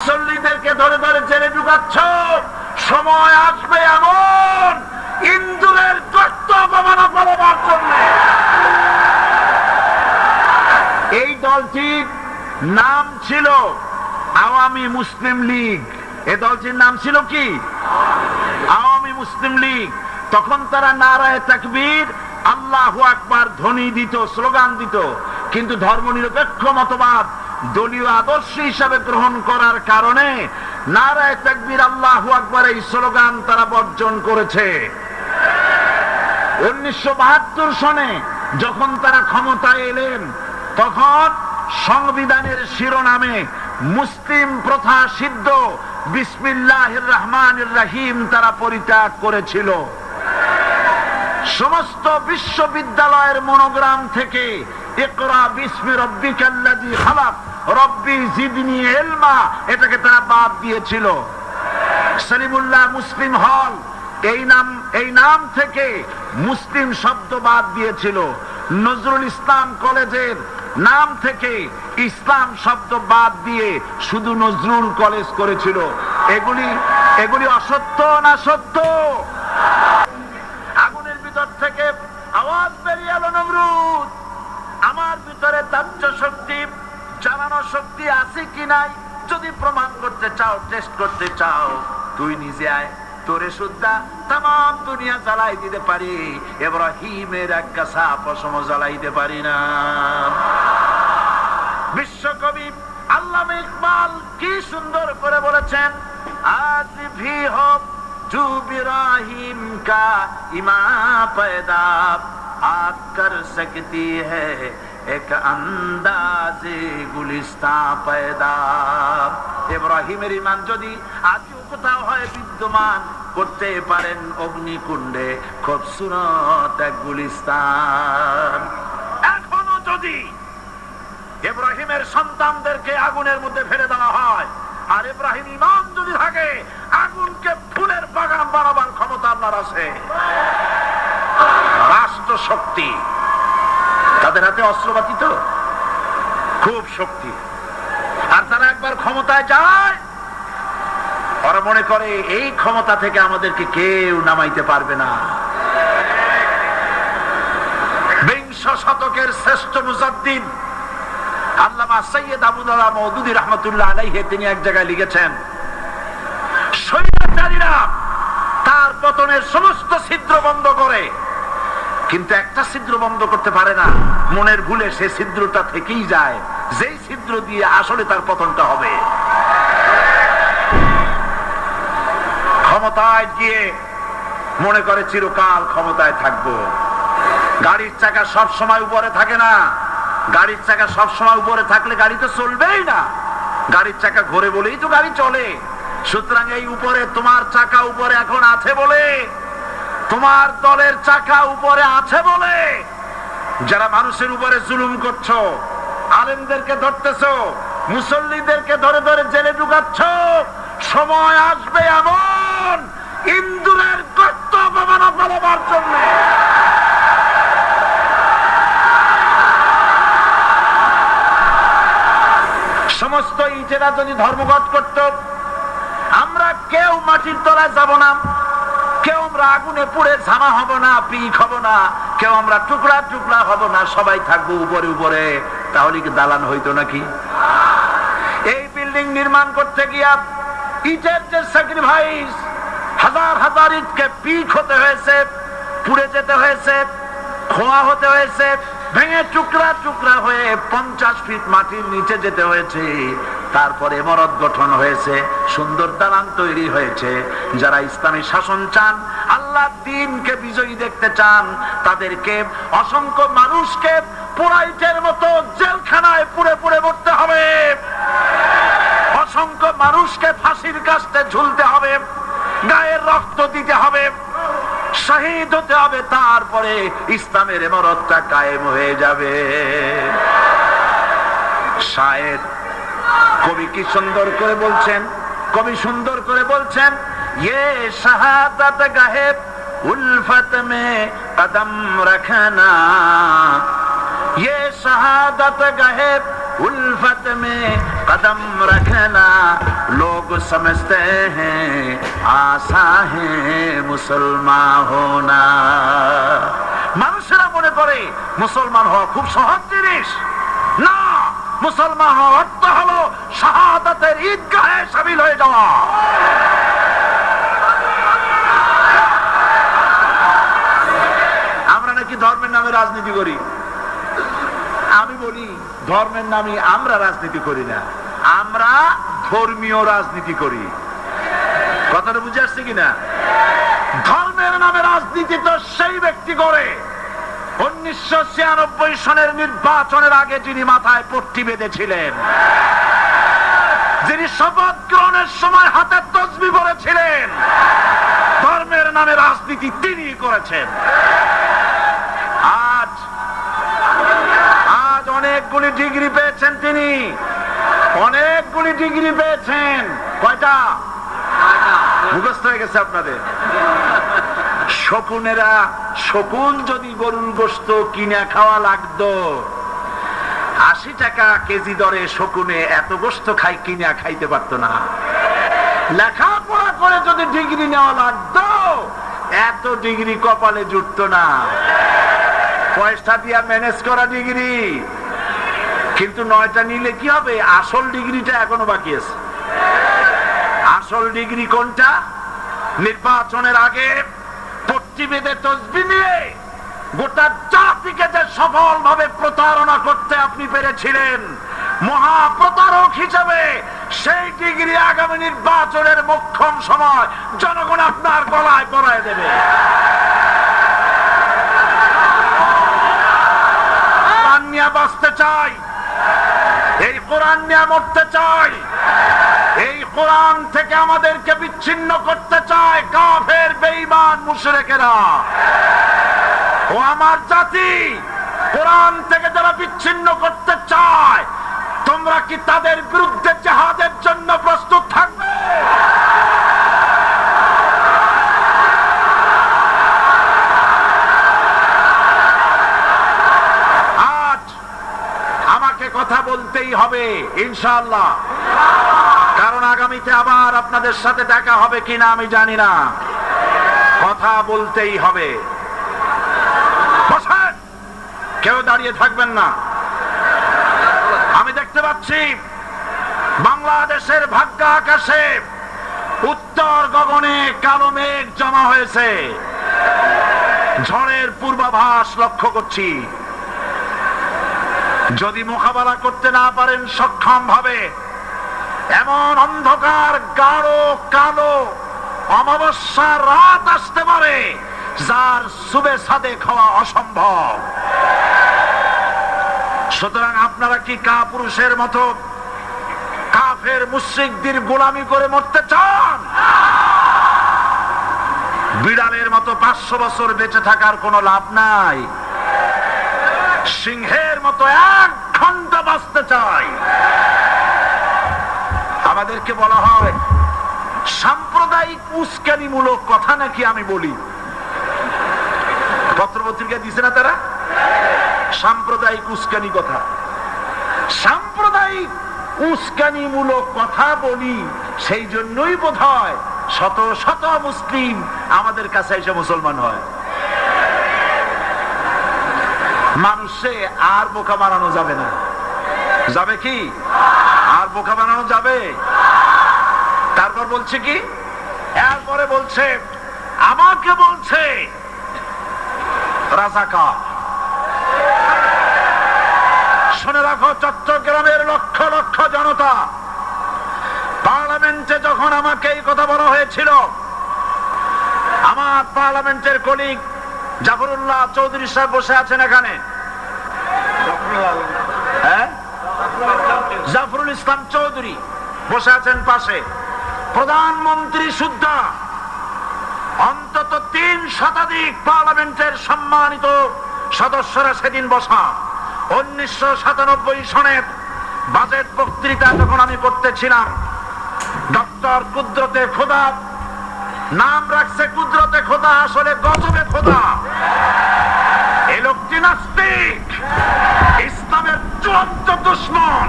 মুসল্লিদেরকে ধরে ধরে জেলে ঢুকাচ্ছ, সময় আসবে এমন ইন্দুরের গর্ত অপমান ফলাবার জন্য। এই দলটির নাম ছিল আওয়ামী মুসলিম লীগ। এই দলটির নাম ছিল কি? আওয়ামী মুসলিম লীগ। তখন তারা নারায়ে তাকবীর, আল্লাহু আকবার ধ্বনি দিত, স্লোগান দিত, কিন্তু ধর্মনিরপেক্ষ মতবাদ দলীয় আদর্শ হিসাবে গ্রহণ করার কারণে নারায়ে তাকবীর, আল্লাহু আকবার এই স্লোগান তারা বর্জন করেছে। 1972 সনে যখন তারা ক্ষমতায় এলেন, তখন সংবিধানের শিরোনামে মুসলিম প্রথা সিদ্ধ বিসমিল্লাহির রহমানির রহিম তারা পরিত্যাগ করেছিল। সমস্ত বিশ্ববিদ্যালয়ের মনোগ্রাম থেকে ইকরা বিসমি রাব্বিকাল্লাযী খালাক, রব্বি জিদনি ইলমা, এটাকে তারা বাদ দিয়েছিল। সলিমুল্লাহ মুসলিম হল এই নাম থেকে মুসলিম শব্দ বাদ দিয়েছিল। নজরুল ইসলাম কলেজের নাম থেকে ইসলাম শব্দ বাদ দিয়ে শুধু নজরুল কলেজ করেছিল। এগুলি অসত্য না সত্য? আগুনের ভিতর থেকে আওয়াজ বেরিয়ে এলো, নমরুদ, আমার ভিতরে তাজ্য শক্তি, জ্বালানো শক্তি আছে কি নাই যদি প্রমাণ করতে চাও, টেস্ট করতে চাও, তুই নিজে আয়, তোরে সুদ্ধা তাম দুনিয়া জ্বালাই দিতে পারি, ইব্রাহিমের এক গাছা পশম জ্বালাইতে পারি না। বিশ্বকবি আল্লামা ইকবাল কি সুন্দর করে বলেছেন, আজ ভি হো জু ইব্রাহিম কা ইমা पैदा আগ কর सकती है এক আন্দাজে গুলিস্তান पैदा। ইব্রাহিমের ঈমান যদি আজও কোথাও হয় বিদ্যমান, করতে পারেন অগ্নিকুণ্ডে খুবসুরত এক গুলিস্তান। এখনো যদি ইব্রাহিমের সন্তানদেরকে আগুনের মধ্যে ফেলে দেওয়া হয়, আর ইব্রাহিম ঈমান যদি থাকে, আগুনকে ফুলের বাগান বানাবার ক্ষমতা আপনার আছে। রাষ্ট্র শক্তি, তাদের হাতে অস্ত্রপাতি তো খুব শক্তি, আর তারা একবার ক্ষমতায় যায়, ওরা মনে করে এই ক্ষমতা থেকে আমাদেরকে কেউ নামাইতে পারবে না। বিংশ শতকের শ্রেষ্ঠ মুজাদ্দিদ আল্লামা সৈয়দ আবুদুল্লাহ মওদুদী রাহমাতুল্লাহ আলাইহি তিনি এক জায়গায় লিখেছেন, স্বৈরাচারীরা তার পতনের সমস্ত ছিদ্র বন্ধ করে, কিন্তু একটা ছিদ্র বন্ধ করতে পারে না, মনের ভুলে সে ছিদ্রটা থেকেই যায়, যেই ছিদ্র দিয়ে আসলে তার পতনটা হবে। ক্ষমতায় গিয়ে মনে করে চিরকাল ক্ষমতায় থাকবো। গাড়ির চাকা সব সময় উপরে থাকে না, গাড়ির চাকা সব সময় উপরে থাকলে গাড়ি তো চলবেই না, গাড়ির চাকা ঘোরে বলেই তো গাড়ি চলে। সুতরাং এই উপরে তোমার চাকা উপরে এখন আছে বলে, তোমার দলের চাকা উপরে আছে বলে যারা মানুষের উপরে জুলুম করছো, আলেমদেরকে ধরতেছো, মুসল্লিদেরকে ধরে ধরে জেলে ঢুকাচ্ছ, সময় আসবে এমন ইন্দুরের গর্ত অপমান ফলাবার জন্য। সমস্ত ইটেরা যদি ধর্মঘট করত, আমরা কেউ মাটির তলায় যাব না, কেউ আমরা আগুনে পুড়ে ঝামা হব না, পিক হব না, কেউ আমরা টুকরা টুকরা হব না, সবাই থাকবো উপরে উপরে, তাহলে কি দালান হইতো নাকি? এই বিল্ডিং নির্মাণ করতে গিয়া ইটের যে স্যাক্রিফাইস, হাজার হাজার ইটকে পিক হতে হয়েছে, পুড়ে যেতে হয়েছে, খোয়া হতে হয়েছে, ভেঙে টুকরা টুকরা হয়ে 50 ফিট মাটির নিচে যেতে হয়েছে, তারপরে ইমারত গঠন হয়েছে, সুন্দর দালান তৈরি হয়েছে। যারা ইসলামী শাসন চান, আল্লাহর দ্বীনকে বিজয়ী দেখতে চান, তাদেরকে অসংখ্য মানুষকে পোড়াইটের মতো জেলখানায় পুড়ে পুড়ে মরতে হবে, অসংখ্য মানুষকে ফাঁসির কাস্তে ঝুলতে হবে, গায়ের রক্ত দিতে হবে, শহীদ হতে হবে, তারপরে ইসলামের ইমারতটা কায়েম হয়ে যাবে। শায়ের কবি কি সুন্দর করে বলছেন, কবি সুন্দর করে বলছেন, ये शहादत गाहे उल्फत में कदम रखना, ये शहादत गाहे उल्फत में कदम रखना, समझते हैं आसान है मुसलमान होना। মানুষেরা মনে করে মুসলমান হওয়া খুব সহজ জিনিস। না, মুসলমান হওয়ার অর্থ হলো শাহাদাতের ঈদগাহে শামিল হয়ে যাওয়া। আমরা নাকি ধর্মের নামে রাজনীতি করি। আমি বলি ধর্মের নামে আমরা রাজনীতি করি না, আমরা ধর্মীয় রাজনীতি করি। কথাটা বুঝে আসছে কিনা? ধর্মের নামে রাজনীতি তো সেই ব্যক্তি করে 1996 সনের নির্বাচনের আগে যিনি মাথায় পট্টি বেঁধেছিলেন, যিনি শপথ গ্রহণের সময় হাতে তসবিহ পড়েছিলেন, ধর্মের নামে রাজনীতি তিনি করেছেন। আজ অনেকগুলি ডিগ্রি পেয়েছেন তিনি, অনেকগুলি ডিগ্রি পেয়েছেন। কয়টা মুখস্থ হয়ে গেছে আপনাদের? শকুনেরা, শকুন যদি গরুর গোশত কিনে খাওয়া লাগতো 80 টাকা কেজি দরে, শকুনে এত গোশত কিনা খাইতে পারতো না। লেখাপড়া করে যদি ডিগ্রি নেওয়া লাগতো এত ডিগ্রি কপালে জুটতো না। পয়সা দিয়া ম্যানেজ করা ডিগ্রি, কিন্তু 9টা নিলে কি হবে? আসল ডিগ্রিটা এখনো বাকি আছে। আসল ডিগ্রি কোনটা? নির্বাচনের আগে পট্টি বেঁধে তসবিহ নিয়ে গোটা জাতিকে যে সফল ভাবে প্রতারণা করতে আপনি পেরেছিলেন মহা প্রতারক হিসেবে, সেই ডিগ্রি আগামী নির্বাচনের মোক্ষম সময় জনগণ আপনার গলায় পরায় দেবে। কোরআন নিয়ে বাঁচতে চাই, এই কোরআন নিয়ে মরতে চাই, এই কোরআন থেকে আমাদেরকে বিচ্ছিন্ন করতে চায় কাফের, বেঈমান, মুশরিকেরা। ও আমার জাতি, কোরআন থেকে যারা বিচ্ছিন্ন করতে চায়, তোমরা কি তাদের বিরুদ্ধে জিহাদের জন্য প্রস্তুত থাকবে? আজ আমাকে কথা বলতেই হবে ইনশাআল্লাহ, কারণ আগামীতে আবার আপনাদের সাথে দেখা হবে কিনা আমি জানি না। কথা বলতেই হবে। বসেন, কেউ দাঁড়িয়ে থাকবেন না। আমি দেখতে পাচ্ছি বাংলাদেশের ভাগ্য আকাশে উত্তর গগনে কালো মেঘ জমা হয়েছে, ঝড়ের পূর্বাভাস লক্ষ্য করছি। যদি মোকাবেলা করতে না পারেন সক্ষম ভাবে, এমন অন্ধকার গাঢ় কালো অমাবস্যার রাত আসতে পারে যার সুবে সাদেক হওয়া অসম্ভব। সুতরাং আপনারা কি কাপুরুষের মতো কাফের মুশরিকদের গোলামি করে মরতে চান? বিড়ালের মতো 500 বছর বেঁচে থাকার কোনো লাভ নাই। সিংহের মতো 1 ঘন্টা বাঁচতে চাই। আমাদেরকে বলা হয় সাম্প্রদায়িক উস্কানিমূলক কথা নাকি আমি বলি। পত্রপত্রিকা দিছে না তারা? সাম্প্রদায়িক উস্কানি কথা, সাম্প্রদায়িক উস্কানিমূলক কথা বলি। সেই জন্যই বোধহয় শত শত মুসলিম আমাদের কাছে এসে মুসলমান হয়। মানুষে আর বোকা বানানো যাবে না। যাবে কি? আর বোকা বানানো যাবে? তারপর বলছে কি? এরপরে বলছে, আমাকে বলছে রাজাকার। শুনে রাখো চট্টগ্রামের লক্ষ লক্ষ জনতা, পার্লামেন্টে যখন আমাকে এই কথা বলা হয়েছিল, আমার পার্লামেন্টের কলিগ জাফরুল্লাহ চৌধুরী সাহেব বসে আছেন এখানে, জাফরুল ইসলাম চৌধুরী বসে আছেন পাশে, প্রধানমন্ত্রী সুদ্ধা, অন্তত 3 শতাধিক পার্লামেন্টের সম্মানিত সদস্যরা সেদিন বসা। 1997 সনের বাজেট বক্তৃতা যখন আমি করতেছিলাম, ডক্টর কুদরতে খোদা, নাম রাখছে কুদরতে খোদা, আসলে গজবে খোদা। এই লোকটি নাস্তিক, ইসলামের চূড়ান্ত দুশমন।